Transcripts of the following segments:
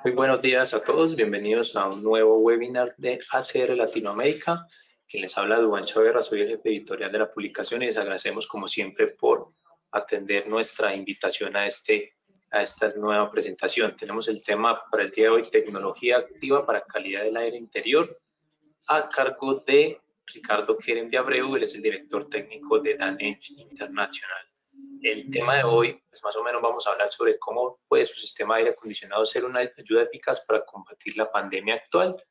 Muy buenos días a todos, bienvenidos a un nuevo webinar de ACR Latinoamérica. Quien les habla, Duván Chaverra, soy el jefe editorial de la publicación y les agradecemos como siempre por atender nuestra invitación a esta nueva presentación. Tenemos el tema para el día de hoy, tecnología activa para calidad del aire interior, a cargo de Ricardo Keren de Abreu, él es el director técnico de Danage International. El tema de hoy, pues más o menos vamos a hablar sobre cómo puede su sistema de aire acondicionado ser una ayuda eficaz para combatir la pandemia actual,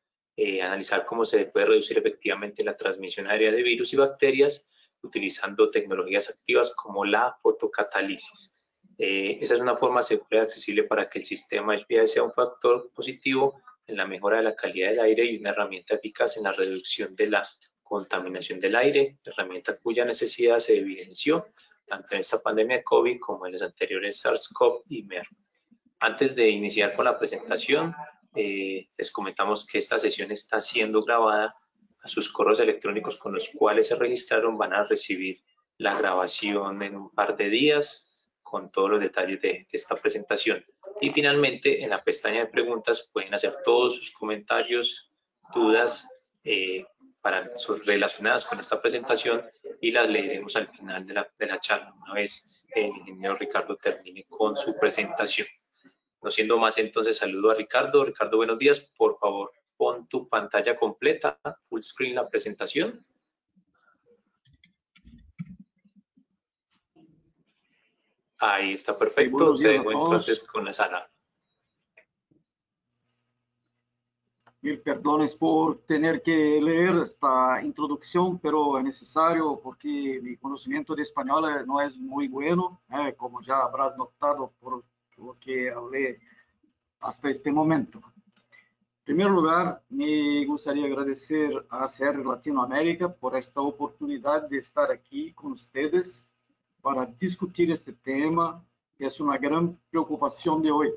analizar cómo se puede reducir efectivamente la transmisión aérea de virus y bacterias utilizando tecnologías activas como la fotocatálisis. Esa es una forma segura y accesible para que el sistema HVAC sea un factor positivo en la mejora de la calidad del aire y una herramienta eficaz en la reducción de la contaminación del aire, herramienta cuya necesidad se evidenció tanto en esta pandemia de COVID como en las anteriores SARS-CoV y MERS. Antes de iniciar con la presentación, les comentamos que esta sesión está siendo grabada. A sus correos electrónicos con los cuales se registraron van a recibir la grabación en un par de días con todos los detalles de esta presentación. Y finalmente, en la pestaña de preguntas pueden hacer todos sus comentarios, dudas relacionadas con esta presentación y las leeremos al final de la charla, una vez el ingeniero Ricardo termine con su presentación. No siendo más, entonces saludo a Ricardo. Ricardo, buenos días. Por favor, pon tu pantalla completa, full screen la presentación. Ahí está, perfecto. Te dejo entonces con la sala. Mil perdones por tener que leer esta introducción, pero es necesario porque mi conocimiento de español no es muy bueno, como ya habrás notado por lo que hablé hasta este momento. En primer lugar, me gustaría agradecer a ACR Latinoamérica por esta oportunidad de estar aquí con ustedes para discutir este tema, que es una gran preocupación de hoy.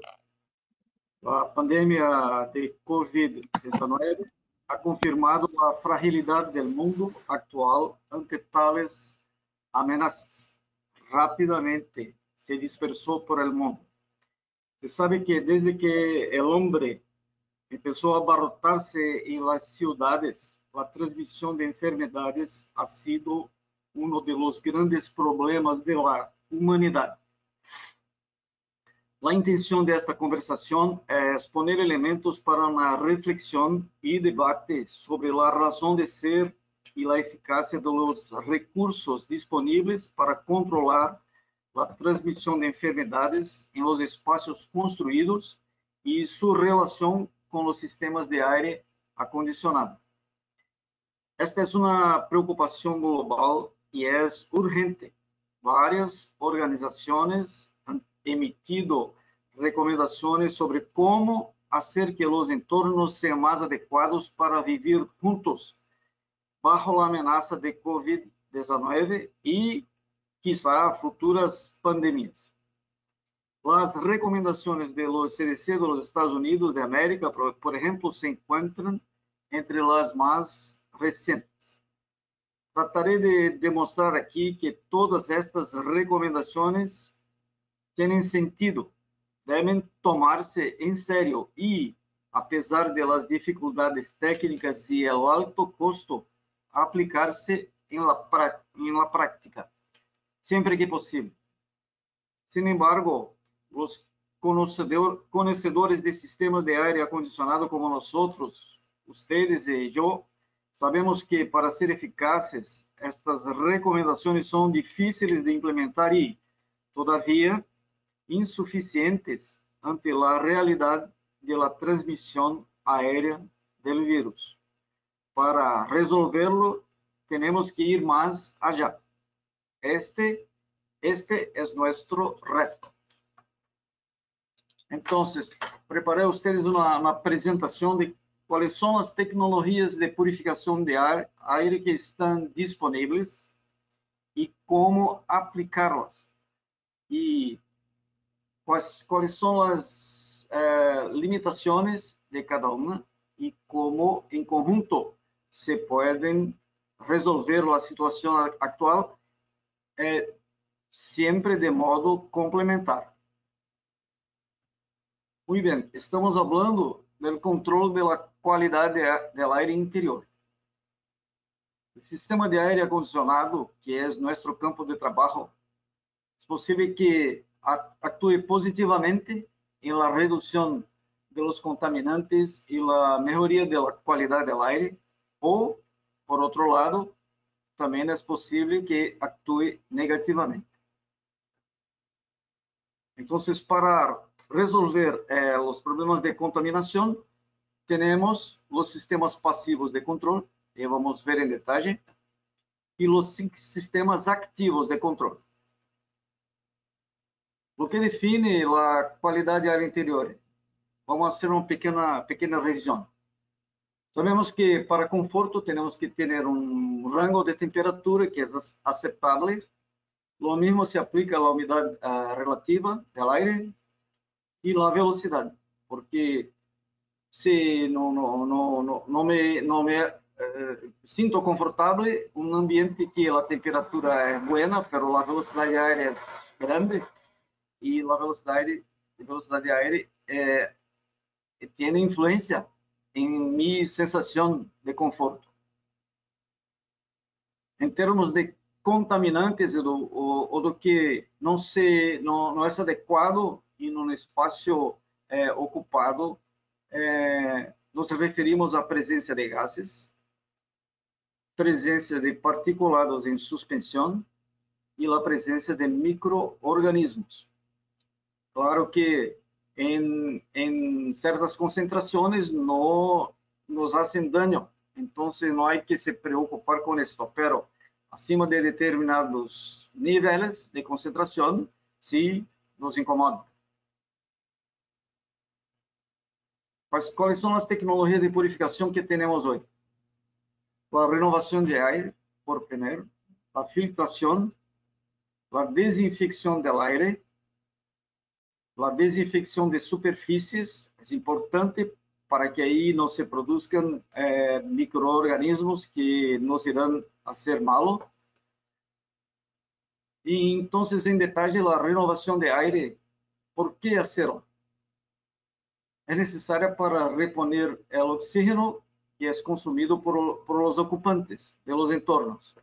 La pandemia de COVID-19 ha confirmado la fragilidad del mundo actual ante tales amenazas. Rápidamente se dispersó por el mundo. Se sabe que desde que el hombre empezó a abarrotarse en las ciudades, la transmisión de enfermedades ha sido uno de los grandes problemas de la humanidad. La intención de esta conversación es poner elementos para una reflexión y debate sobre la razón de ser y la eficacia de los recursos disponibles para controlar la transmisión de enfermedades en los espacios construidos y su relación con los sistemas de aire acondicionado. Esta es una preocupación global y es urgente. Varias organizaciones han emitido recomendaciones sobre cómo hacer que los entornos sean más adecuados para vivir juntos bajo la amenaza de COVID-19 y quizá futuras pandemias. Las recomendaciones de los CDC de los Estados Unidos de América, por ejemplo, se encuentran entre las más recientes. Trataré de demostrar aquí que todas estas recomendaciones tienen sentido, deben tomarse en serio y, a pesar de las dificultades técnicas y el alto costo, aplicarse en la práctica, siempre que posible. Sin embargo, los conocedores de sistemas de aire acondicionado como nosotros, ustedes y yo, sabemos que para ser eficaces, estas recomendaciones son difíciles de implementar y, todavía, insuficientes ante la realidad de la transmisión aérea del virus. Para resolverlo, tenemos que ir más allá. Este es nuestro reto. Entonces, preparé a ustedes una presentación de cuáles son las tecnologías de purificación de aire que están disponibles y cómo aplicarlas. Y cuáles son las limitaciones de cada una y cómo en conjunto se pueden resolver la situación actual siempre de modo complementar. Muy bien, estamos hablando del control de la calidad del aire interior. El sistema de aire acondicionado, que es nuestro campo de trabajo, es posible que actúe positivamente en la reducción de los contaminantes y la mejoría de la calidad del aire, o, por otro lado, también es posible que actúe negativamente. Entonces, para resolver los problemas de contaminación, tenemos los sistemas pasivos de control, que vamos a ver en detalle, y los sistemas activos de control. Lo que define la calidad de aire interior. Vamos a hacer una pequeña revisión. Sabemos que para conforto tenemos que tener un rango de temperatura que es aceptable. Lo mismo se aplica a la humedad relativa del aire y la velocidad, porque si no me siento confortable, un ambiente que la temperatura es buena, pero la velocidad de aire es grande y la velocidad de aire tiene influencia en mi sensación de conforto. Em termos de contaminantes ou do que não é adequado e num espaço ocupado, nos referimos à presença de gases, presença de particulados em suspensão e a presença de microorganismos. Claro que em certas concentrações no nos hacen daño, entonces no hay que se preocupar con esto, pero acima de determinados niveles de concentración, sí nos incomoda. ¿Cuáles son las tecnologías de purificación que tenemos hoy? La renovación de aire, por primero, la filtración, la desinfección del aire, la desinfección de superficies, es importante para que aí não se produzcan microorganismos que nos irán hacer malo. E então, em detalhe, a renovação de aire, ¿por que hacerlo? É necessária para reponer o oxígeno que é consumido por los ocupantes de los entornos.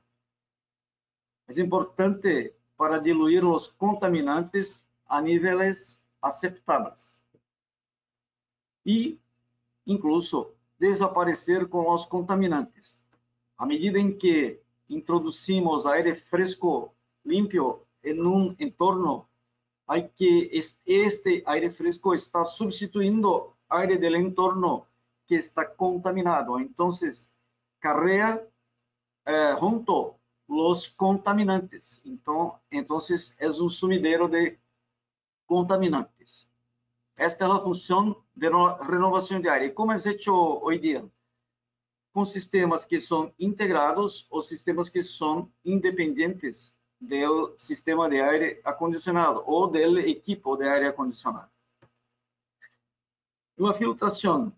É importante para diluir os contaminantes a níveis aceptáveis. E incluso desaparecer com os contaminantes. À medida em que introduzimos aire fresco, limpo, em um entorno, há que este aire fresco está substituindo aire do entorno que está contaminado. Então, carrega junto os contaminantes. Então, é um sumidero de contaminantes. Esta é a função de renovação de aire. Como é feito hoje em dia? Com sistemas que são integrados ou sistemas que são independentes do sistema de aire acondicionado ou do equipo de aire acondicionado. E a filtração.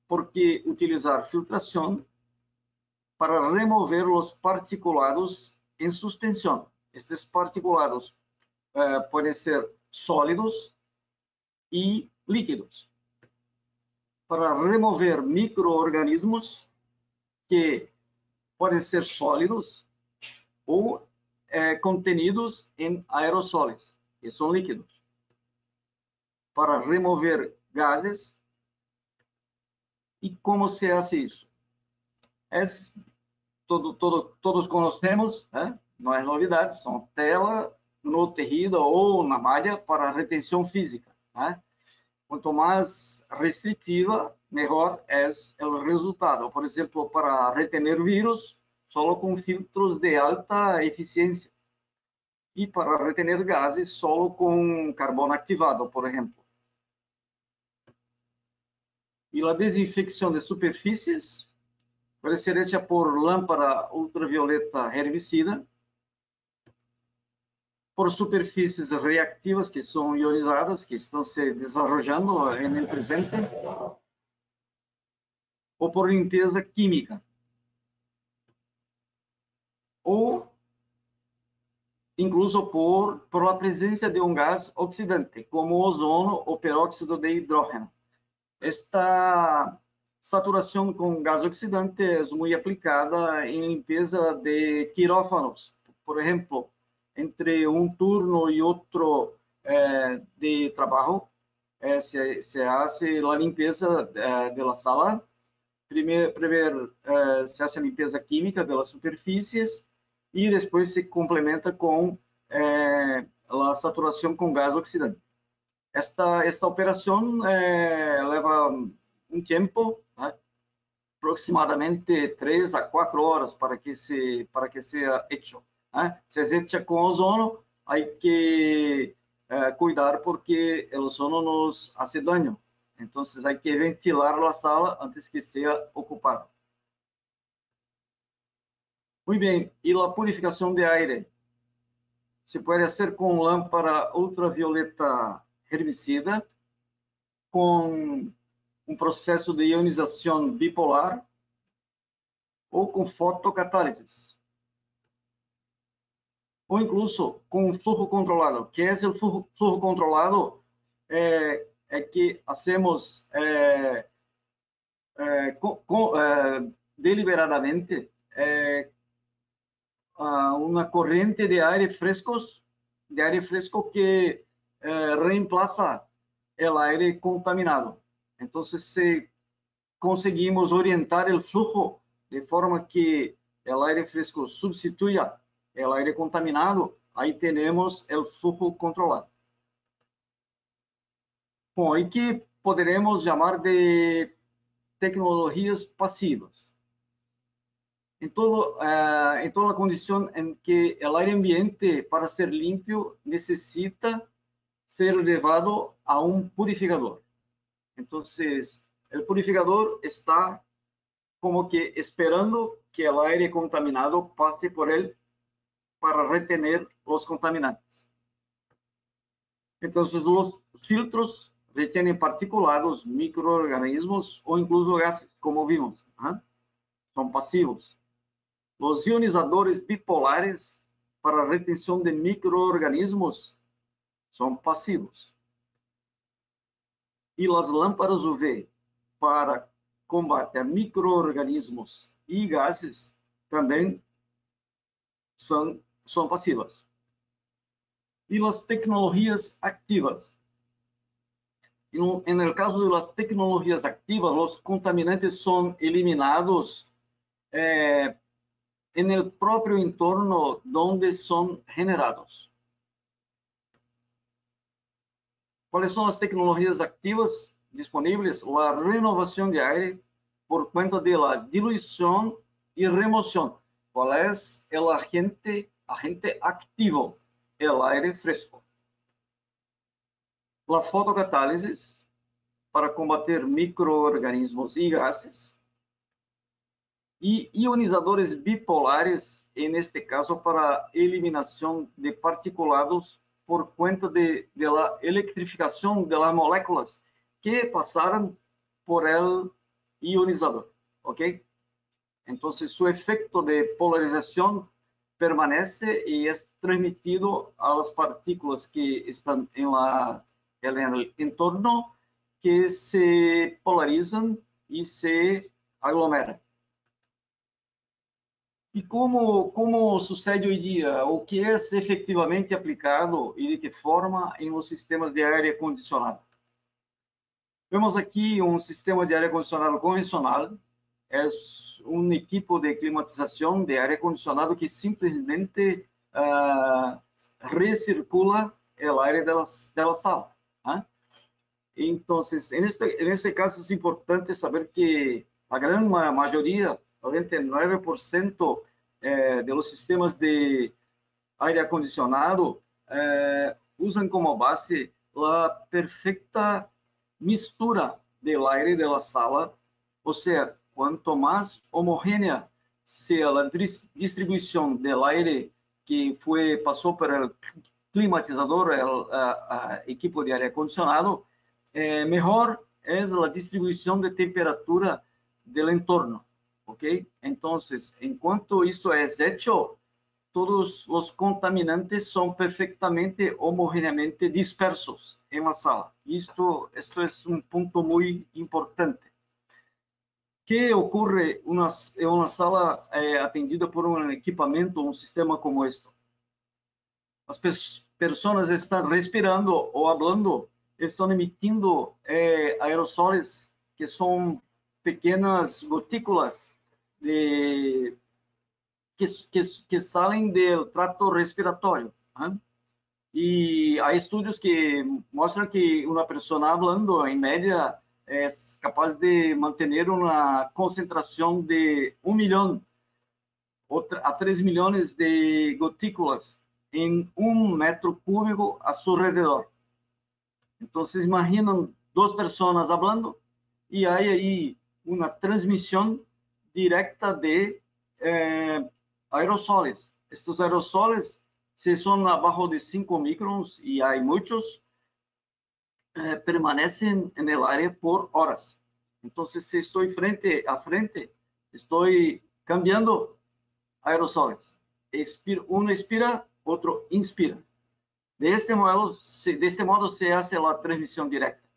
Por que utilizar filtração? Para remover os particulados em suspensão. Estes particulados podem ser sólidos e líquidos, para remover microorganismos que podem ser sólidos ou contenidos em aerossóis, que são líquidos, para remover gases. E como se faz isso? Todos conhecemos, não é novidade, são tela no tecido ou na malha para retenção física. Quanto mais restritiva, melhor é o resultado. Por exemplo, para retener vírus, só com filtros de alta eficiência. E para retener gases, só com carbono ativado, por exemplo. E a desinfecção de superfícies pode ser feita por lâmpada ultravioleta herbicida, por superfícies reactivas que são ionizadas, que estão se desenvolvendo no presente, ou por limpeza química. Ou, incluso por la presencia de un gas oxidante, como ozono o peróxido de hidrógeno. Esta saturación con gas oxidante es muy aplicada en limpieza de quirófanos. Por ejemplo, entre un turno y otro de trabajo, se hace la limpieza de la sala. Primeiro, se hace a limpeza química das superfícies e depois se complementa com a saturação com gás oxidante. Esta operação leva um tempo, né? Aproximadamente 3 a 4 horas para que seja hecho. Né? Se é hecha com ozono, há que cuidar porque o ozono nos hace daño. Entonces hay que ventilar la sala antes que sea ocupada. Muy bien, y la purificación de aire se puede hacer con lámpara ultravioleta herbicida, con un proceso de ionización bipolar o con fotocatálisis. O incluso con flujo controlado. ¿Qué es el flujo controlado? É que hacemos deliberadamente uma corrente de aire fresco que reemplaza o aire contaminado. Então, se conseguimos orientar o flujo de forma que o aire fresco substitua o aire contaminado, aí temos o flujo controlado. Bom, e que poderemos chamar de tecnologias passivas. Em toda condição em que o aire ambiente, para ser limpo, necessita ser levado a um purificador. Então, o purificador está como que esperando que o aire contaminado passe por ele para retener os contaminantes. Então, os filtros retêm particulados, microorganismos ou incluso gases, como vimos. São passivos. Os ionizadores bipolares para a retenção de microorganismos são passivos. E as lâmpadas UV para combate a microorganismos e gases também são passivas. E as tecnologias ativas. En el caso de las tecnologías activas, los contaminantes son eliminados en el propio entorno donde son generados. ¿Cuáles son las tecnologías activas disponibles? La renovación de aire por cuenta de la dilución y remoción. ¿Cuál es el agente activo? El aire fresco. La fotocatálisis para combater microorganismos e gases. E ionizadores bipolares, neste caso, para eliminação de particulados por conta de la electrificação de las moléculas que passaram por el ionizador, ¿ok? Então, su efecto de polarização permanece e é transmitido às partículas que estão em el entorno, que se polarizam e se aglomeram. E como sucede hoje em dia? O que é efetivamente aplicado e de que forma em los sistemas de aire acondicionado? Vemos aqui um sistema de aire acondicionado convencional. É um equipo de climatização de aire acondicionado que simplesmente recircula o aire da sala. Então, neste caso, é importante saber que a grande maioria, 99% de los sistemas de aire acondicionado usam como base a perfeita mistura do aire da sala, ou seja, quanto mais homogênea seja a distribuição do aire que passou por climatizador, a equipo de aire acondicionado, melhor é a distribuição de temperatura do entorno, ok? Então, enquanto isso é hecho, todos los contaminantes son perfectamente homogéneamente dispersos en la sala. Esto es un punto muy importante. ¿Qué ocurre en una sala atendida por un equipamiento, un sistema como esto? Las personas están respirando o hablando, están emitiendo aerosoles que son pequeñas gotículas que salen del tracto respiratorio. Y hay estudios que muestran que una persona hablando, en media, es capaz de mantener una concentración de 1 millón a 3 millones de gotículas en 1 metro cúbico a su alrededor. Entonces, imaginan 2 personas hablando y hay ahí una transmisión directa de aerosoles. Estos aerosoles, si son abajo de 5 microns, y hay muchos, permanecen en el aire por horas. Entonces, si estoy frente a frente, estoy cambiando aerosoles. Uno expira, otro inspira. De este modo se hace la transmisión directa.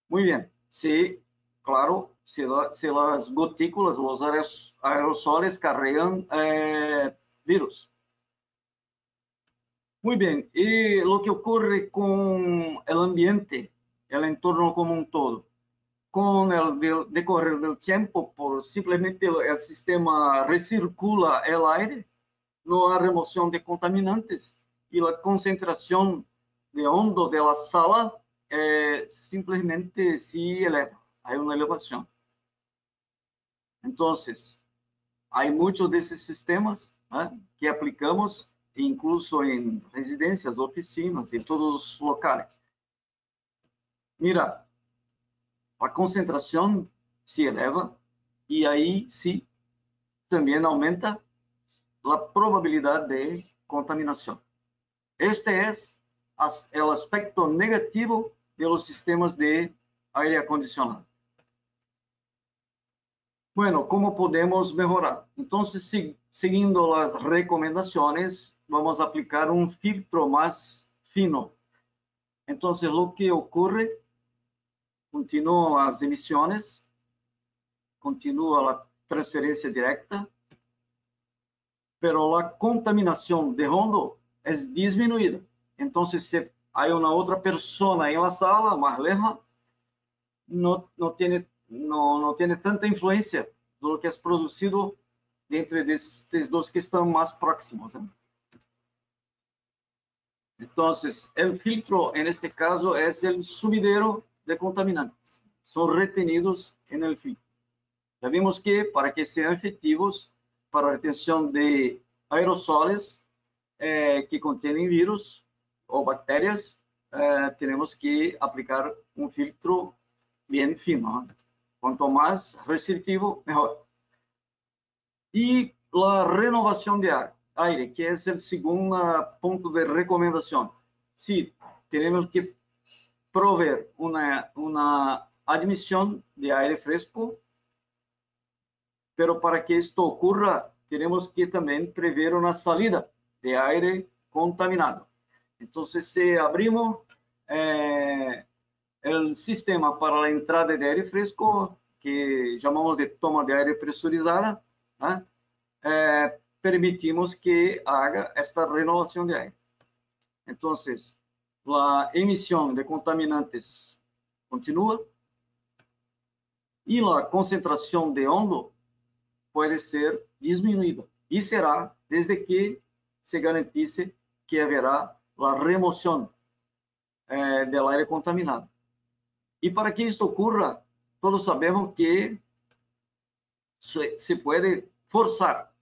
Muy bien. Sí, claro, si las gotículas, los aerosoles cargan virus. Muy bien. Y lo que ocurre con el ambiente, el entorno como un todo. Con el decorrer del tiempo, simplemente el sistema recircula el aire, no hay remoción de contaminantes y la concentración de hondo de la sala simplemente se eleva, hay una elevación. Entonces, hay muchos de esos sistemas que aplicamos incluso en residencias, oficinas, en todos los locales. Mira, la concentración se eleva y ahí sí también aumenta la probabilidad de contaminación. Este es el aspecto negativo de los sistemas de aire acondicionado. Bueno, ¿cómo podemos mejorar? Entonces, siguiendo las recomendaciones, vamos a aplicar un filtro más fino. Entonces, lo que ocurre, continúan las emisiones, continúa la transferencia directa, pero la contaminación de hondo es disminuida. Entonces, si hay una otra persona en la sala, más lejos, no tiene tanta influencia de lo que es producido entre estos dos que están más próximos. Entonces, el filtro en este caso es el sumidero de contaminantes. Son retenidos en el filtro. Ya vimos que para que sean efectivos para la retención de aerosoles que contienen virus o bacterias, tenemos que aplicar un filtro bien fino. Cuanto más restrictivo, mejor. Y la renovación de aire, que es el segundo punto de recomendación. Sí, tenemos que proveer una admisión de aire fresco, pero para que esto ocurra, tenemos que también prever una salida de aire contaminado. Entonces, si abrimos el sistema para la entrada de aire fresco, que llamamos de toma de aire presurizada, permitimos que haga esta renovación de aire. Entonces, la emisión de contaminantes continúa y la concentración de hondo puede ser disminuida y será desde que se garantice que habrá la remoción del aire contaminado. Y para que esto ocurra, todos sabemos que se puede forzar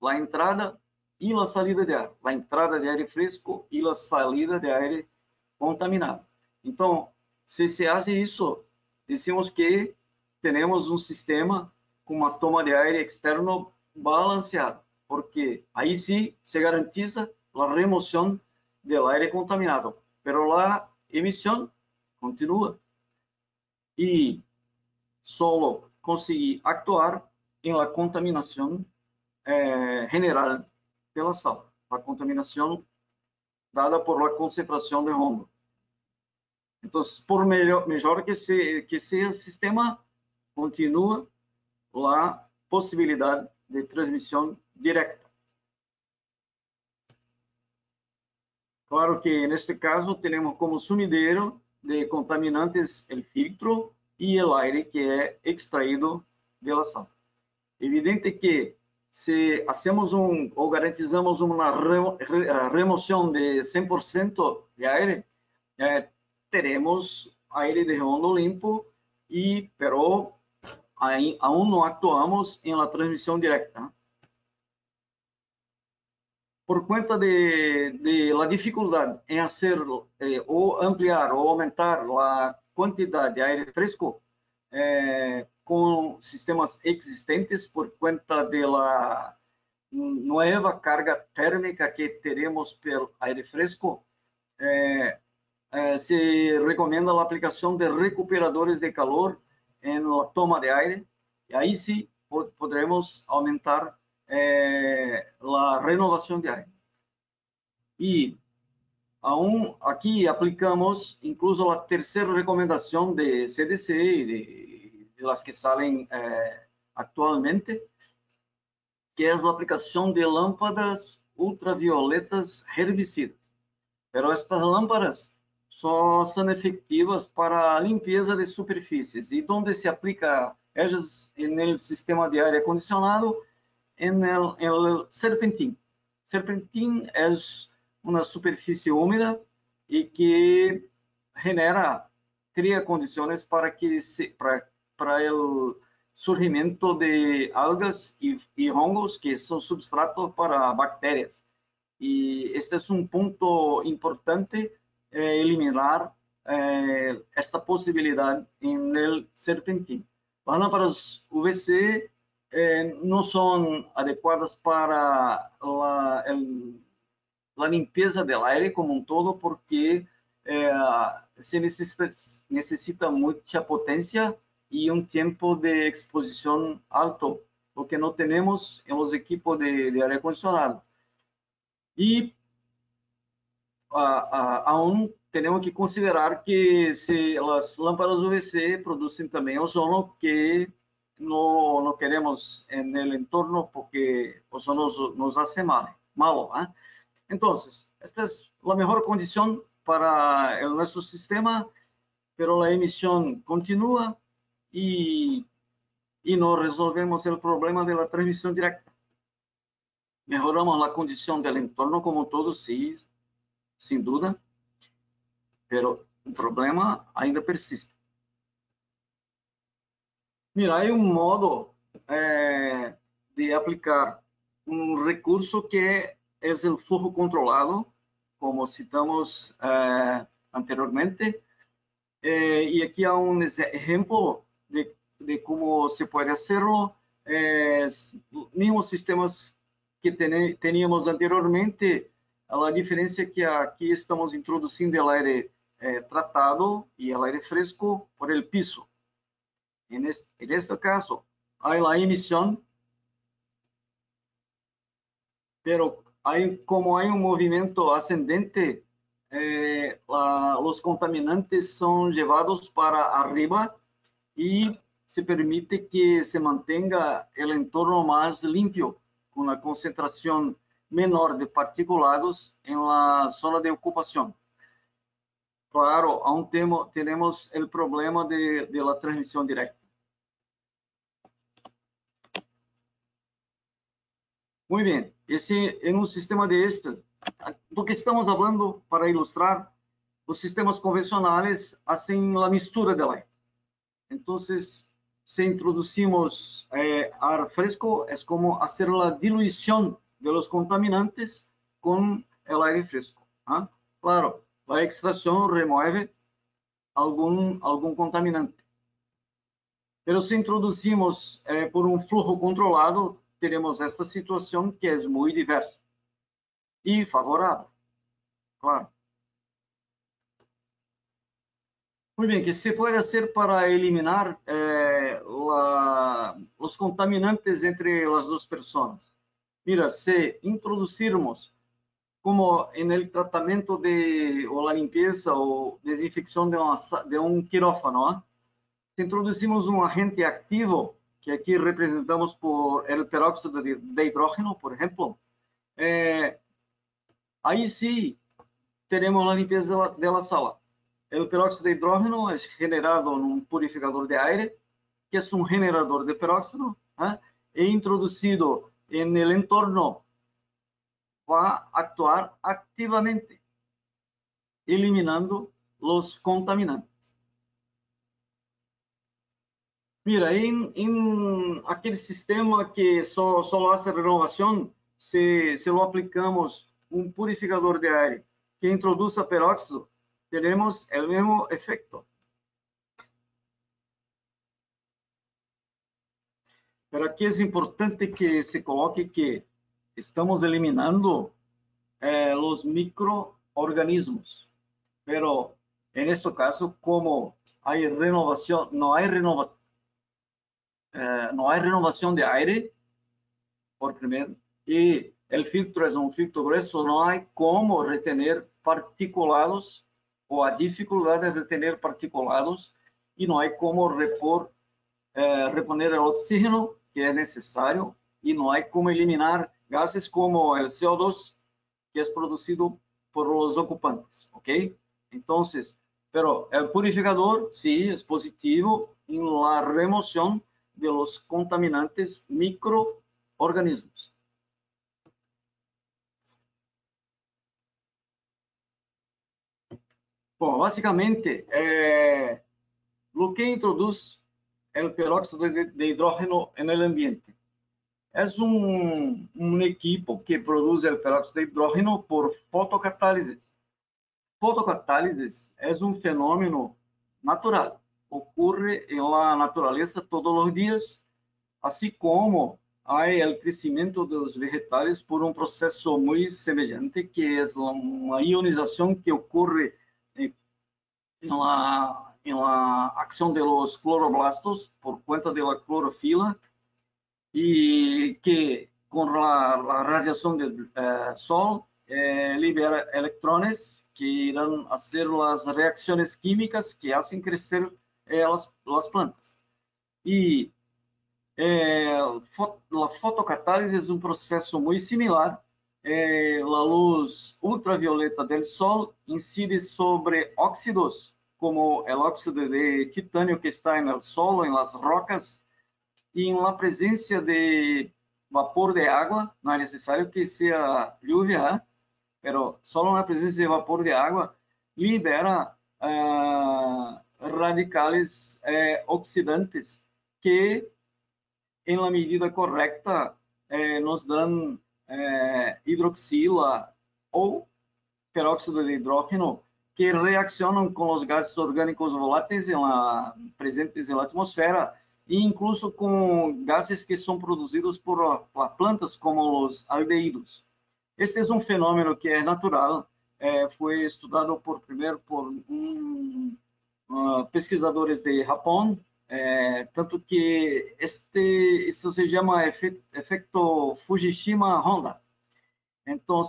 la entrada y la salida de aire, la entrada de aire fresco y la salida de aire contaminado. Entonces, si se hace eso, decimos que tenemos un sistema con una toma de aire externo balanceada, porque ahí sí se garantiza la remoción del aire contaminado, pero la emisión continúa. Y solo conseguir actuar en la contaminación general pela sal, a contaminação dada por la concentração de hongo. Então, por melhor que seja o sistema, continua a possibilidade de transmissão direta. Claro que, neste caso, temos como sumideiro de contaminantes o filtro e o aire que é extraído da sal. Evidente que, se hacemos ou garantizamos uma remoção de 100% de aire, teremos aire de hongo limpo, pero aún não actuamos em la transmissão direta. Por conta de la dificuldade em hacer ou ampliar ou aumentar a quantidade de aire fresco com sistemas existentes, por conta de la nova carga térmica que teremos pelo aire fresco, se recomenda a aplicação de recuperadores de calor em la toma de aire, e aí sim poderemos aumentar a renovação de aire. E aqui aplicamos incluso a terceira recomendação de CDC e de las que saem atualmente, que é a aplicação de lâmpadas ultravioletas herbicidas. Pero estas lâmpadas só são efetivas para a limpeza de superfícies. E onde se aplica ellas no sistema de aire acondicionado? En el serpentín. Serpentín é uma superfície úmida e que cria condições para o surgimento de algas e hongos, que são substratos para bactérias. E este é um ponto importante, eliminar esta possibilidade no serpentín. As lâmpadas UVC não são adequadas para a limpeza do aire como todo, porque se necessita muita potência e tempo de exposição alto, o que não temos em los equipos de aire acondicionado. E aún temos que considerar que as lâmpadas UVC produzem também ozono, que não queremos no entorno, porque o ozono nos hace mal. Então, esta é a melhor condição para o nosso sistema, pero a emissão continua e não resolvemos o problema da transmissão direta. Melhoramos a condição do entorno como todo, sim, sem dúvida, pero o problema ainda persiste. Mira, há modo de aplicar recurso que é o flujo controlado, como citamos anteriormente, e aqui há exemplo de como se pode hacerlo. Mesmos sistemas que teníamos anteriormente, a diferença é que aqui estamos introduzindo o aire tratado e o aire fresco por el piso. En este caso, hay la emisión, pero como hay un movimiento ascendente, los contaminantes son llevados para arriba y se permite que se mantenga el entorno más limpio, con la concentración menor de particulados en la zona de ocupación. Claro, aún tenemos el problema de la transmisión directa. Muy bien, en un sistema de do que estamos hablando, para ilustrar, os sistemas convencionales hacen la mistura del aire. Entonces, si introducimos ar fresco, es como hacer la dilución de los contaminantes con el aire fresco. Claro, la extracción remueve algún contaminante. Pero si introducimos por un flujo controlado, teremos esta situação que é muito diversa e favorável, claro. Muito bem, que se pode fazer para eliminar os contaminantes entre as duas pessoas? Mira, si introducirmos como en el tratamiento o la limpieza o desinfección de un quirófano, ¿eh? Si introducimos un agente activo, que aquí representamos por el peróxido de hidrógeno, por ejemplo, ahí sí tenemos la limpieza de la sala. El peróxido de hidrógeno es generado en un purificador de aire, que es un generador de peróxido, e introducido en el entorno va a actuar activamente, eliminando los contaminantes. Mira, en aquel sistema que solo hace renovación, si lo aplicamos un purificador de aire que introduza peróxido, tenemos el mismo efecto. Pero aquí es importante que se coloque que estamos eliminando los microorganismos. Pero en este caso, como hay renovación, no hay renovación de aire, por primero, y el filtro es un filtro grueso, no hay cómo retener particulados o a dificultad de retener particulados y no hay cómo reponer el oxígeno que es necesario y no hay cómo eliminar gases como el CO2 que es producido por los ocupantes, ¿ok? Entonces, pero el purificador sí es positivo en la remoción de los contaminantes microorganismos. Bom, basicamente, lo que introduz el peróxido de hidrógeno en el ambiente es un equipo que produce el peróxido de hidrógeno por fotocatálisis. Fotocatálisis es un fenómeno natural, ocurre en la naturaleza todos los días, así como hay el crecimiento de los vegetales por un proceso muy semejante, que es una ionización que ocurre en la acción de los cloroplastos por cuenta de la clorofila y que con la radiación del sol libera electrones que irán a hacer las reacciones químicas que hacen crecer las plantas. Y la fotocatálisis es un proceso muy similar. La luz ultravioleta del sol incide sobre óxidos, como el óxido de titanio que está en el suelo, en las rocas, y en la presencia de vapor de agua, no es necesario que sea lluvia, pero solo en la presencia de vapor de agua libera radicales oxidantes que en la medida correcta nos dan hidroxila ou peróxido de hidrógeno que reaccionam com os gases orgânicos voláteis presentes na atmosfera e incluso com gases que são produzidos por plantas, como os aldeídos. Este é um fenômeno que é natural, foi estudado primeiro por pesquisadores de Japão, tanto que isso se chama efecto Fukushima-Honda. Então,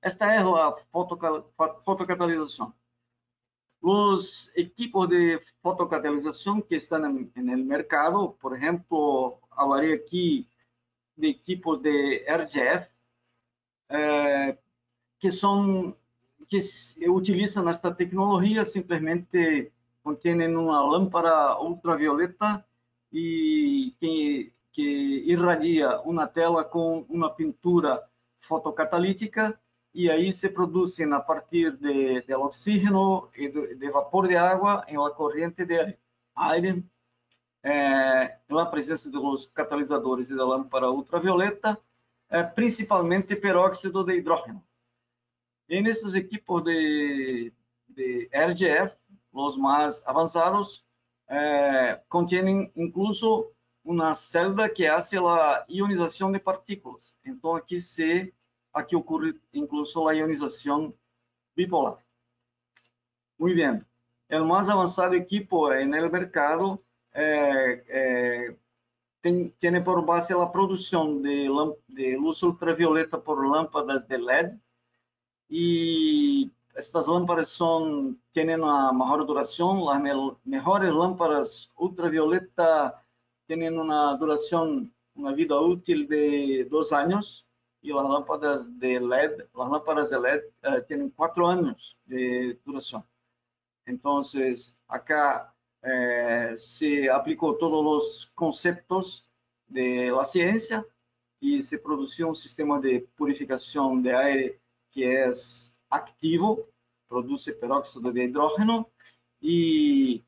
esta é a fotocatalização. Os equipos de fotocatalização que estão no mercado, por exemplo, falarei aqui de equipos de RGF, que utilizam esta tecnologia, simplesmente contêm uma lâmpada ultravioleta e que irradia uma tela com uma pintura fotocatalítica e aí se produzem a partir de oxígeno e de vapor de água em la corrente de aire, na presença dos catalisadores e da lâmpada ultravioleta, principalmente peróxido de hidrógeno. E nesses equipos de RGF, os mais avançados, contêm incluso uma celda que faz a ionização de partículas. Então, aqui ocorre incluso a ionização bipolar. Muito bem. O mais avançado equipo no mercado tiene por base la producción de luz ultravioleta por lámparas de LED, y estas lámparas tienen una mejor duración. Las mejores lámparas ultravioleta tienen una duración, una vida útil de 2 años, y las lámparas de LED tienen 4 años de duración. Entonces, acá se aplicó todos los conceptos de la ciencia y se produjo un sistema de purificación de aire que es activo, produce peróxido de hidrógeno, y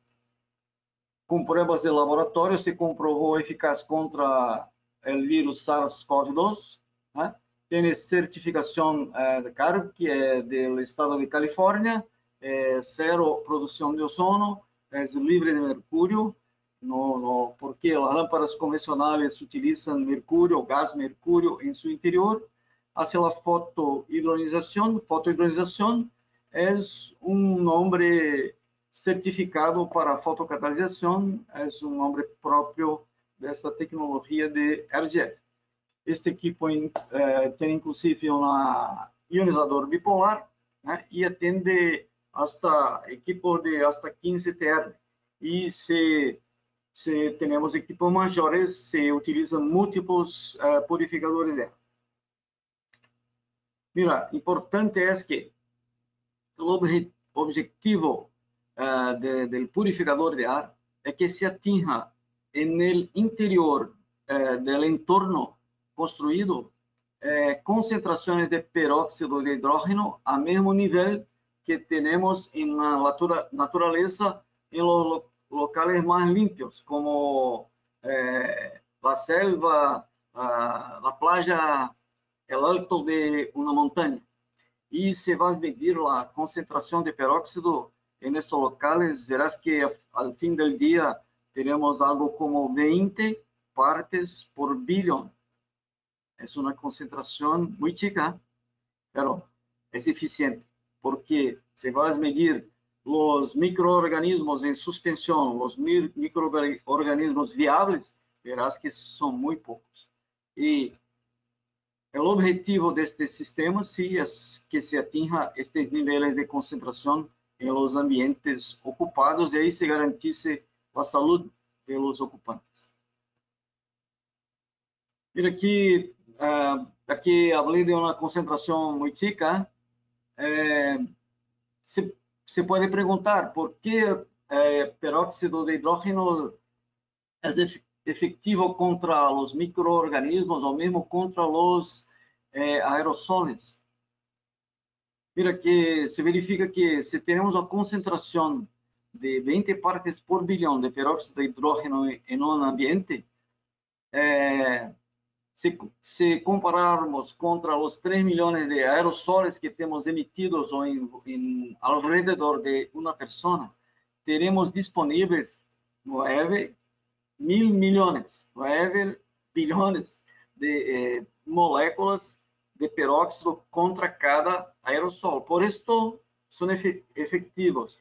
con pruebas de laboratorio se comprobó eficaz contra el virus SARS-CoV-2. Tiene certificación de CARB, que es del estado de California, cero producción de ozono, es libre de mercurio, porque las lámparas convencionales utilizan mercurio, gas mercurio en su interior. Hace la fotohidronización. Fotohidronización es un nombre certificado para fotocatalización, es un nombre propio de esta tecnología de RGF. Este equipo tiene inclusive un ionizador bipolar, y atiende hasta equipo de hasta 15 TR. Y si tenemos equipos mayores, se utilizan múltiples purificadores de ar. Mira, importante es que el objetivo del purificador de ar es que se atinja en el interior del entorno construido concentraciones de peróxido de hidrógeno a mismo nivel que tenemos en la naturaleza en los locales más limpios, como la selva, la playa, el alto de una montaña. Y si vas a medir la concentración de peróxido en estos locales, verás que al fin del día tenemos algo como 20 partes por billón. Es una concentración muy chica, pero es eficiente, porque si vas a medir los microorganismos en suspensión, los microorganismos viables, verás que son muy pocos. Y el objetivo de este sistema sí es que se atinja estos niveles de concentración en los ambientes ocupados, y ahí se garantice la salud de los ocupantes. Mira aquí, aquí hablé de una concentración muy chica. Se puede preguntar por qué peróxido de hidrógeno es efectivo contra los microorganismos o mismo contra los aerosoles. Mira que se verifica que si tenemos una concentración de 20 partes por billón de peróxido de hidrógeno en un ambiente, se compararmos contra los 3 millones de aerosoles que tenemos emitidos alrededor de una persona, teremos disponibles 9 billones de moléculas de peróxido contra cada aerosol. Por esto son efectivos.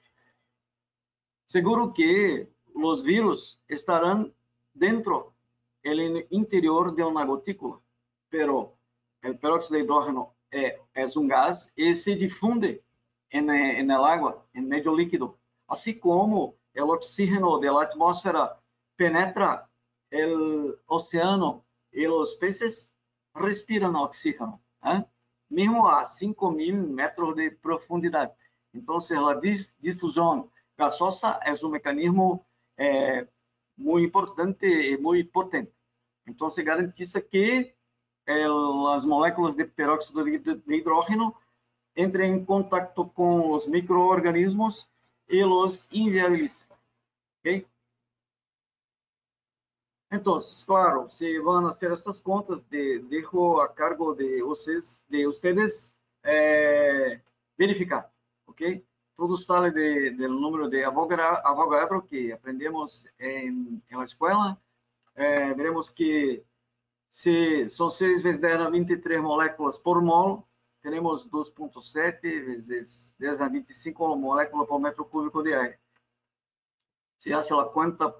Seguro que los virus estarán dentro el interior de una gotícula, pero el peróxido de hidrógeno es un gas y se difunde en el agua, en medio líquido, así como el oxígeno de la atmósfera penetra el océano y los peces respiran oxígeno, mismo a 5.000 metros de profundidad. Entonces, la difusión gasosa es un mecanismo muy importante y muy potente. Entonces, garantiza que las moléculas de peróxido de hidrógeno entren en contacto con los microorganismos y los inviabilicen. ¿Okay? Entonces, claro, se van a hacer estas contas, dejo a cargo de ustedes verificar. ¿Ok? Todo sale del número de Avogadro que aprendemos en la escuela. Veremos que si son 6 vezes 10 a 23 moléculas por mol, tenemos 2.7 vezes 10 a 25 moléculas por metro cúbico de aire. Se hace la cuenta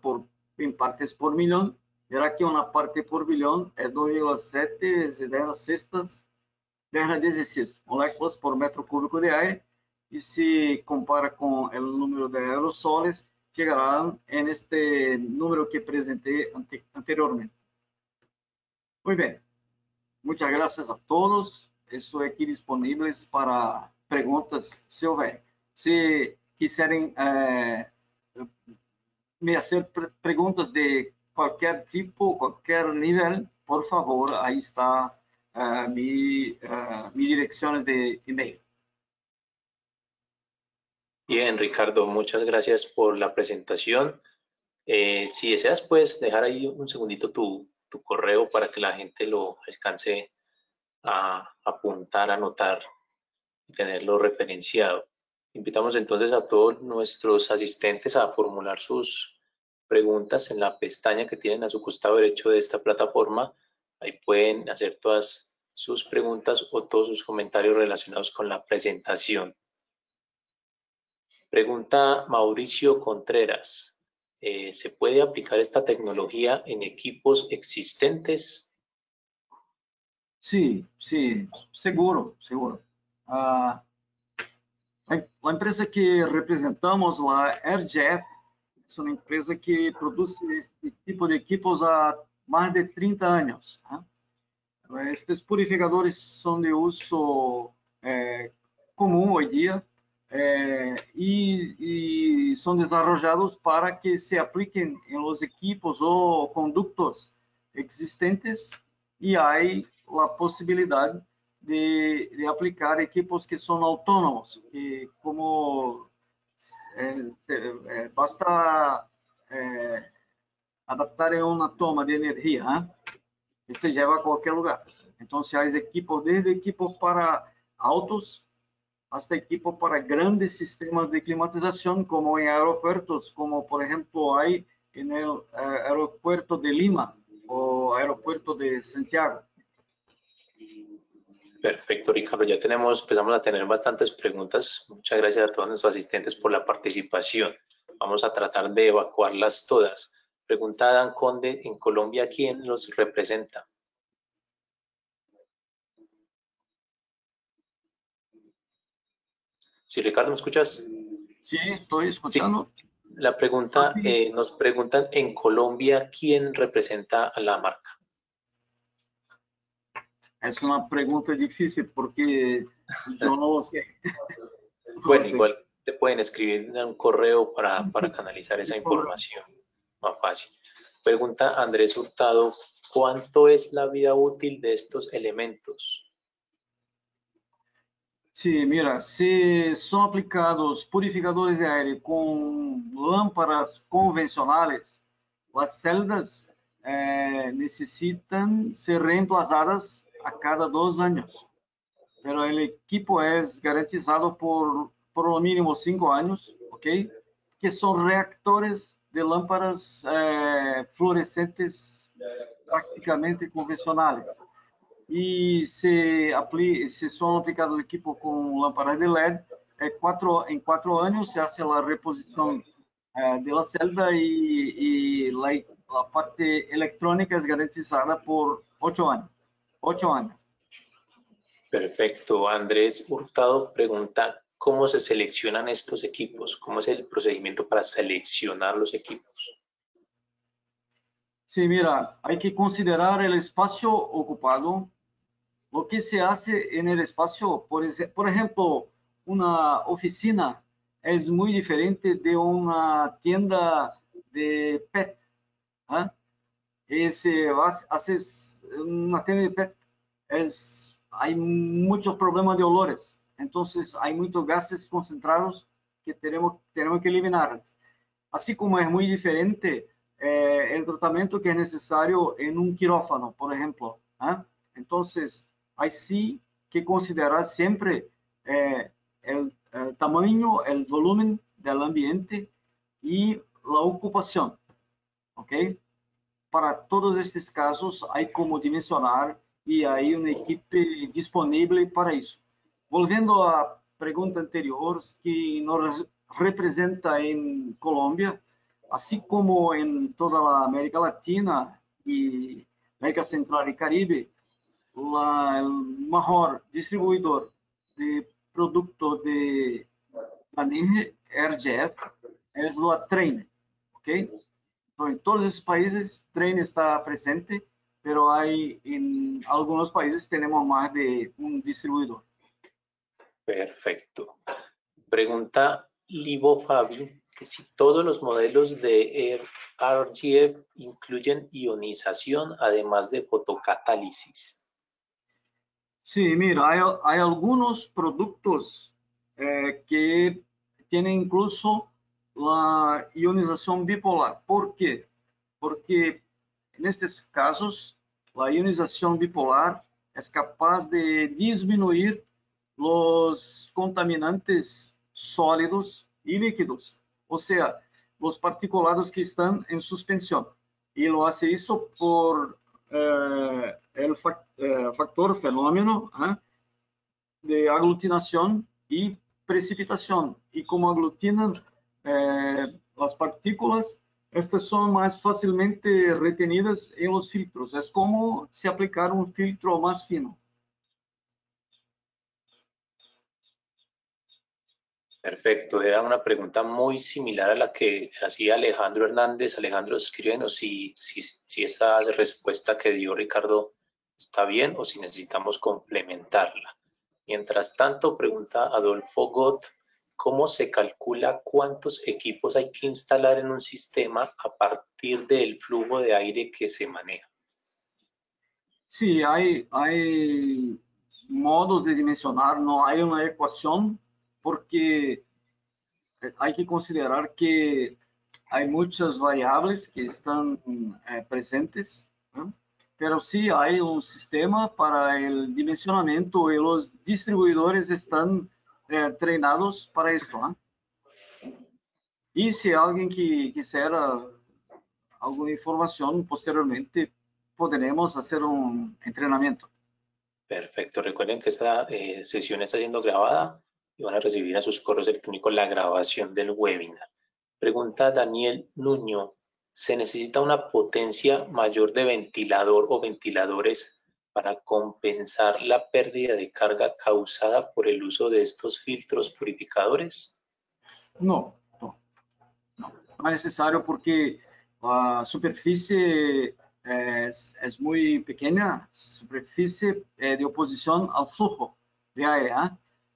en partes por millón, verá que uma parte por bilhão é 2,7 vezes 10 a sextas, 10 a 16 moléculas por metro cúbico de aire, e se compara com o número de aerosoles, chegará en este número que apresenté anteriormente. Muito bem. Muchas gracias a todos. Estou aqui disponível para perguntas, se houver. Se quiserem me fazer perguntas de qualquer tipo, qualquer nível, por favor, aí está mi dirección de email. Bien, Ricardo, muchas gracias por la presentación. Si deseas, puedes dejar ahí un segundito tu correo para que la gente lo alcance a apuntar, a anotar y tenerlo referenciado. Invitamos entonces a todos nuestros asistentes a formular sus preguntas en la pestaña que tienen a su costado derecho de esta plataforma. Ahí pueden hacer todas sus preguntas o todos sus comentarios relacionados con la presentación. Pregunta Mauricio Contreras. ¿Se puede aplicar esta tecnología en equipos existentes? Sí, sí, seguro. La empresa que representamos, la RGF, es una empresa que produce este tipo de equipos há mais de 30 anos. Estes purificadores são de uso comum hoje em dia e são desenvolvidos para que se apliquem em los equipos ou conductos existentes, e há a possibilidade de aplicar equipos que são autônomos, que como basta adaptar em uma toma de energia, e se leva a qualquer lugar. Então, se há equipos, desde equipos para autos, hasta equipos para grandes sistemas de climatização, como em aeropuertos, como por exemplo aí no aeropuerto de Lima o aeropuerto de Santiago. Perfecto, Ricardo. Ya empezamos a tener bastantes preguntas. Muchas gracias a todos nuestros asistentes por la participación. Vamos a tratar de evacuarlas todas. Pregunta Dan Conde, ¿en Colombia quién los representa? Sí, Ricardo, ¿me escuchas? Sí, estoy escuchando. Sí. La pregunta, nos preguntan, ¿en Colombia quién representa a la marca? Es una pregunta difícil porque yo no lo sé. Bueno, igual te pueden escribir en un correo para canalizar esa información. Más fácil. Pregunta Andrés Hurtado, ¿cuánto es la vida útil de estos elementos? Sí, mira, si son aplicados purificadores de aire con lámparas convencionales, las celdas necesitan ser reemplazadas a cada 2 años, pero el equipo es garantizado por lo mínimo 5 años, ¿ok? Que son reactores de lámparas fluorescentes prácticamente convencionales. E se são aplicados equipos com lâmpadas de LED, em 4 anos se hace a reposição da celda e a parte eletrônica é garantizada por 8 anos. 8 anos. Perfecto. Andrés Hurtado pregunta, ¿cómo se seleccionan estos equipos? ¿Cómo es el procedimiento para seleccionar los equipos? Sí, mira, hay que considerar el espacio ocupado. Lo que se hace en el espacio, por ejemplo, una oficina es muy diferente de una tienda de pet. Haces una tienda de pet, hay muchos problemas de olores. Entonces, hay muchos gases concentrados que tenemos que eliminar. Así como es muy diferente el tratamiento que es necesario en un quirófano, por ejemplo. Entonces, hay sí que considerar siempre el tamaño, el volumen del ambiente y la ocupación. ¿Ok? Para todos estos casos, hay como dimensionar y hay un equipo disponible para eso. Volviendo a la pregunta anterior, que nos representa en Colombia, así como en toda la América Latina e América Central e Caribe, o maior distribuidor de produto de manejo RGF é a Trane, ok? Então, em todos esses países, Trane está presente, pero hay en algunos países tenemos más de un distribuidor. Perfecto. Pregunta Livo Fabi que si todos los modelos de RGF incluyen ionización además de fotocatálisis. Sí, mira, hay algunos productos que tienen incluso la ionización bipolar. ¿Por qué? Porque en estos casos, la ionización bipolar es capaz de disminuir los contaminantes sólidos y líquidos, o sea, los particulados que están en suspensión. Y lo hace eso por el factor fenómeno de aglutinación y precipitación. Y como aglutinan las partículas, estas son más fácilmente retenidas en los filtros. Es como si aplicara un filtro más fino. Perfecto, era una pregunta muy similar a la que hacía Alejandro Hernández. Alejandro, escríbenos si esa respuesta que dio Ricardo está bien o si necesitamos complementarla. Mientras tanto, pregunta Adolfo Gott, ¿cómo se calcula cuántos equipos hay que instalar en un sistema a partir del flujo de aire que se maneja? Sí, hay modos de dimensionar, no hay una ecuación porque hay que considerar que hay muchas variables que están presentes, ¿no? Pero sí hay un sistema para el dimensionamiento y los distribuidores están treinados para esto, ¿no? Y si alguien que quisiera alguna información posteriormente, podremos hacer un entrenamiento. Perfecto, recuerden que esta sesión está siendo grabada y van a recibir a sus correos electrónicos la grabación del webinar. Pregunta Daniel Nuño, ¿se necesita una potencia mayor de ventilador o ventiladores para compensar la pérdida de carga causada por el uso de estos filtros purificadores? No, no, no. No es necesario porque la superficie es muy pequeña, superficie de oposición al flujo de aire, ¿eh?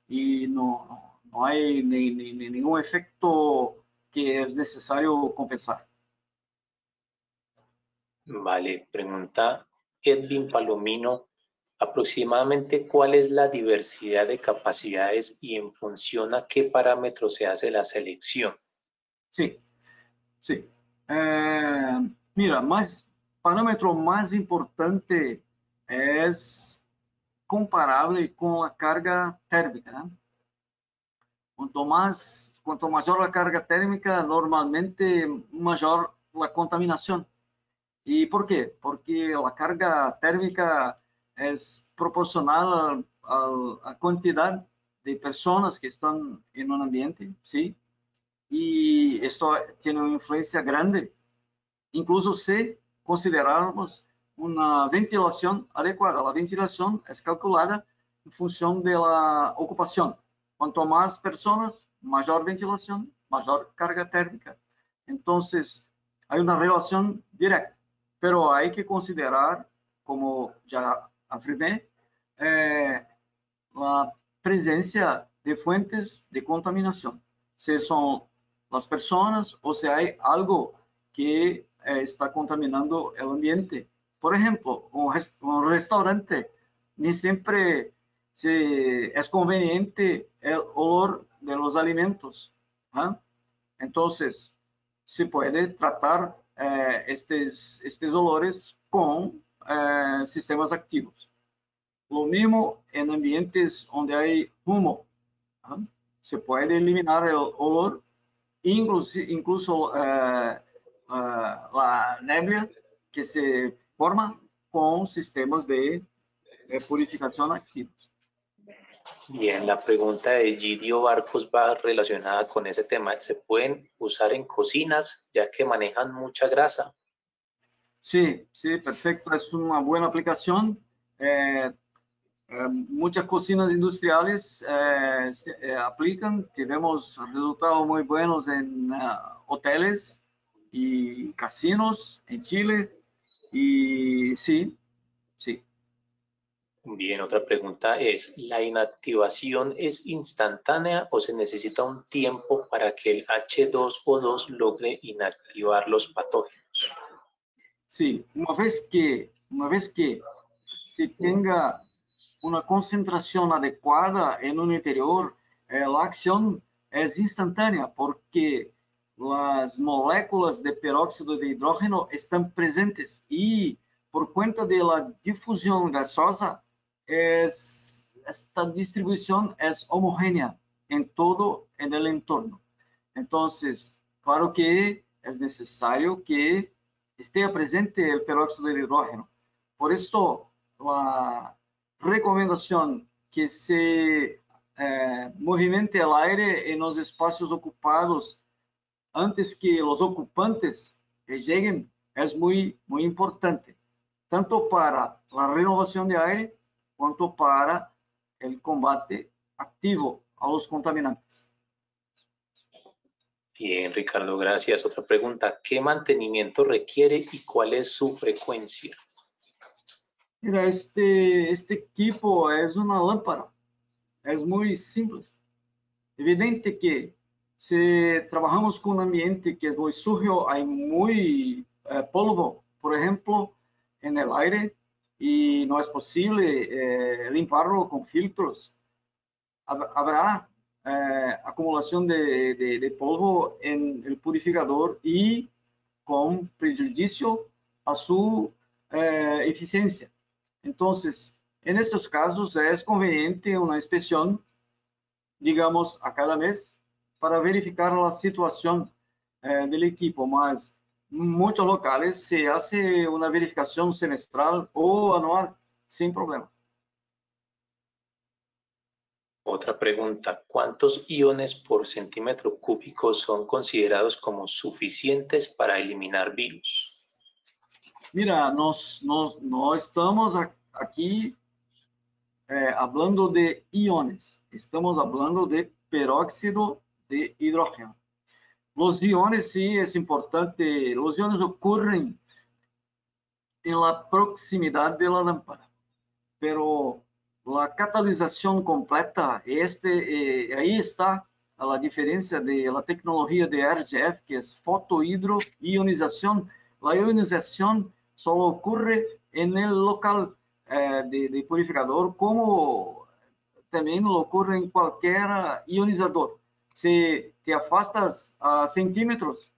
Y no hay ningún efecto que es necesario compensar. Vale, pregunta Edwin Palomino, aproximadamente cuál es la diversidad de capacidades y en función a qué parámetros se hace la selección. Sí, sí. Mira, parámetro más importante es comparable con la carga térmica, ¿no? Cuanto mayor la carga térmica, normalmente mayor la contaminación. ¿Y por qué? Porque la carga térmica es proporcional a la cantidad de personas que están en un ambiente, ¿sí? Y esto tiene una influencia grande. Incluso si considerarmos una ventilación adecuada, la ventilación es calculada en función de la ocupación. Cuanto más personas, mayor ventilación, mayor carga térmica. Entonces, hay una relación directa, pero hay que considerar, como ya afirmé, la presencia de fuentes de contaminación, si son las personas o si hay algo que está contaminando el ambiente. Por ejemplo, un restaurante, ni siempre es conveniente el olor de los alimentos, ¿eh? Entonces, se puede tratar estos olores con sistemas activos. Lo mismo en ambientes donde hay humo, ¿eh? Se puede eliminar el olor, incluso la neblina que se forma con sistemas de purificación activos. Bien, la pregunta de Gidio Barcos va relacionada con ese tema. ¿Se pueden usar en cocinas ya que manejan mucha grasa? Sí, sí, perfecto. Es una buena aplicación. Muchas cocinas industriales aplican. Tivemos resultados muy buenos en hoteles y casinos en Chile. Y sí, sí. Bien, otra pregunta es, ¿la inactivación es instantánea o se necesita un tiempo para que el H2O2 logre inactivar los patógenos? Sí, uma vez que se tenga uma concentração adequada no interior, a ação é instantânea, porque as moléculas de peróxido de hidrogênio estão presentes e, por conta da difusão gasosa, esta distribuição é homogênea em todo o entorno. Então, claro que é necessário que esteja presente o peróxido de hidrogênio. Por isso, a recomendação que se movimente o aire nos espaços ocupados antes que os ocupantes cheguem é muito importante, tanto para a renovação de aire quanto para o combate ativo aos contaminantes. Bien, Ricardo, gracias. Otra pregunta, ¿qué mantenimiento requiere y cuál es su frecuencia? Mira, este equipo é uma lâmpada, é muito simples. Evidente que se trabalhamos com um ambiente que é muito sujo, há muito polvo, por exemplo, no aire, e não é possível limparlo com filtros, haverá acumulação de polvo no purificador e com prejudício a sua eficiência. Então, en estos casos, es conveniente una inspección, digamos, a cada mes para verificar la situación del equipo, mas muchos locales se hace una verificación semestral o anual sin problema. Otra pregunta, ¿cuántos iones por centímetro cúbico son considerados como suficientes para eliminar virus? Mira, nós estamos aqui hablando de iones, estamos hablando de peróxido de hidrógeno. Los iones, sí, es importante, los iones ocurren en la proximidad de la lámpara, pero la catalización completa, ahí está a diferença de la tecnologia de RGF, que é fotohidroionização. A ionização só ocorre no local de purificador, como também ocorre em qualquer ionizador. Se te afastas a centímetros,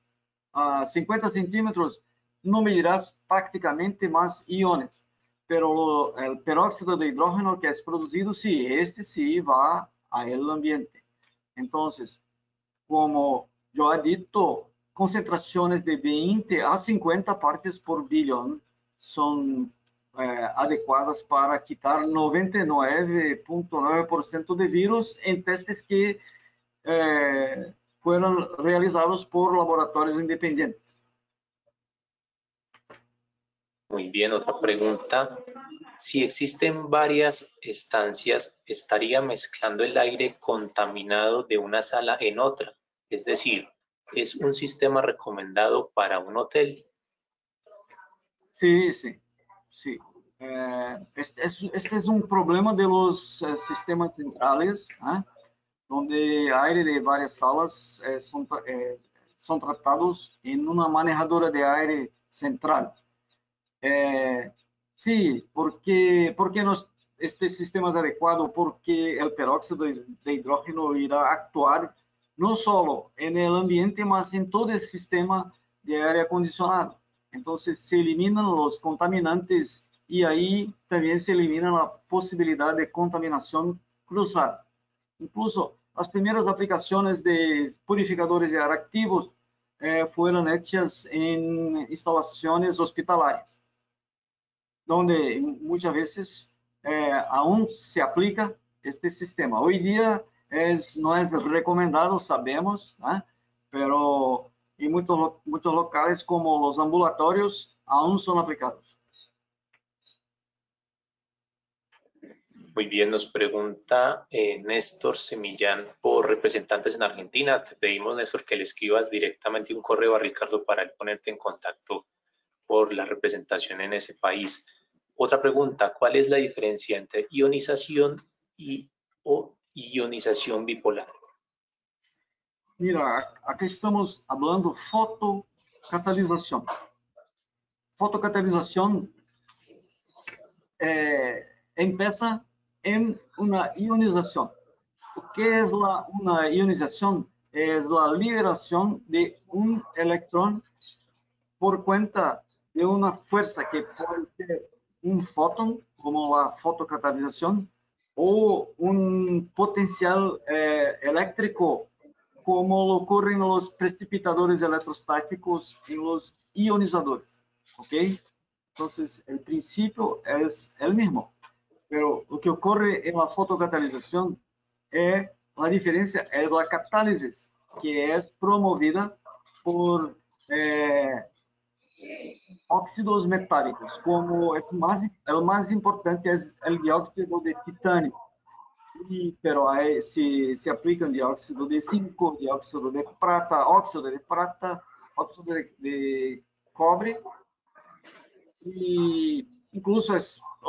a 50 centímetros, não medirás praticamente mais iones. Pero o peróxido de hidrógeno que é produzido, sí, sí va ao ambiente. Então, como eu he dito, concentrações de 20 a 50 partes por bilhão são adequadas para quitar 99,9% de vírus em testes que foram realizados por laboratórios independentes. Muy bien, otra pregunta. Si existen varias estancias, ¿estaría mezclando el aire contaminado de una sala en otra? Es decir, ¿es un sistema recomendado para un hotel? Sí, sí, sí. Este es un problema de los sistemas centrales, donde aire de varias salas son tratados en una manejadora de aire central. Sí, porque este sistema es adecuado, porque el peróxido de hidrógeno irá a actuar no solo en el ambiente, mas en todo el sistema de aire acondicionado. Entonces se eliminan los contaminantes y ahí también se elimina la posibilidad de contaminación cruzada. Incluso las primeras aplicaciones de purificadores de aire activos fueron hechas en instalaciones hospitalarias, donde muchas veces aún se aplica este sistema. Hoy día no es recomendado, sabemos, pero en muchos locales como los ambulatorios aún son aplicados. Muy bien, nos pregunta Néstor Semillán por representantes en Argentina. Te pedimos, Néstor, que le escribas directamente un correo a Ricardo para él ponerte en contacto por la representación en ese país. Otra pregunta, ¿cuál es la diferencia entre ionización o ionización bipolar? Mira, aquí estamos hablando fotocatalización. Fotocatalización empieza en una ionización. ¿Qué es una ionización? Es la liberación de un electrón por cuenta de una fuerza que puede ser un fotón, como la fotocatalización, o un potencial eléctrico, como ocurre en los precipitadores electrostáticos en los ionizadores. ¿Ok? Entonces, el principio es el mismo, pero lo que ocurre en la fotocatalización es la diferencia, es la catálisis, que es promovida por óxidos metálicos, como es el más importante es el dióxido de titanio. Pero ahí se aplican dióxido de zinco, dióxido de prata, óxido de cobre, e incluso a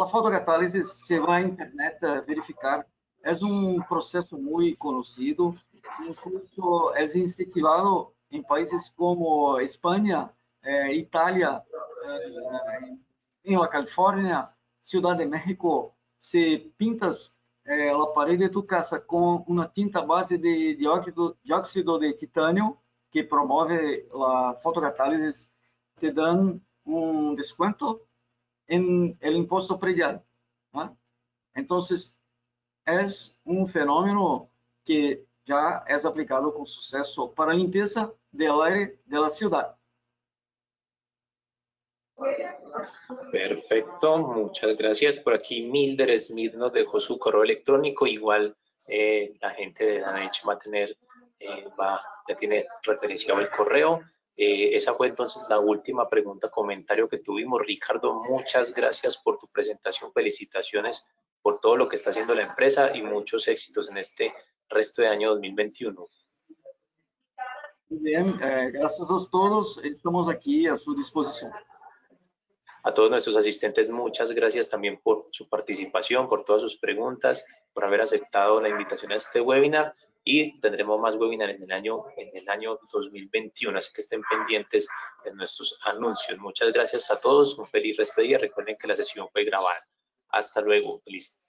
fotocatálise se vai à internet a verificar, é um processo muito conhecido, incluso é incentivado em países como Espanha, Itália, em la Califórnia, Ciudad de México, se pintas a parede de tu casa com uma tinta base de dióxido de titânio, que promove a fotocatálise, te dão un descuento en el impuesto predial. ¿No? Entonces, es un fenómeno que ya es aplicado con suceso para limpieza del aire de la ciudad. Perfecto, muchas gracias. Por aquí Milder Smith nos dejó su correo electrónico. Igual la gente de Danech va a tener, ya tiene referenciado el correo. Esa fue entonces la última pregunta, comentario que tuvimos. Ricardo, muchas gracias por tu presentación. Felicitaciones por todo lo que está haciendo la empresa y muchos éxitos en este resto de año 2021. Muy bien, gracias a todos. Estamos aquí a su disposición. A todos nuestros asistentes, muchas gracias también por su participación, por todas sus preguntas, por haber aceptado la invitación a este webinar, y tendremos más webinars en el año 2021, así que estén pendientes de nuestros anuncios. Muchas gracias a todos, un feliz resto de día. Recuerden que la sesión fue grabada. Hasta luego, feliz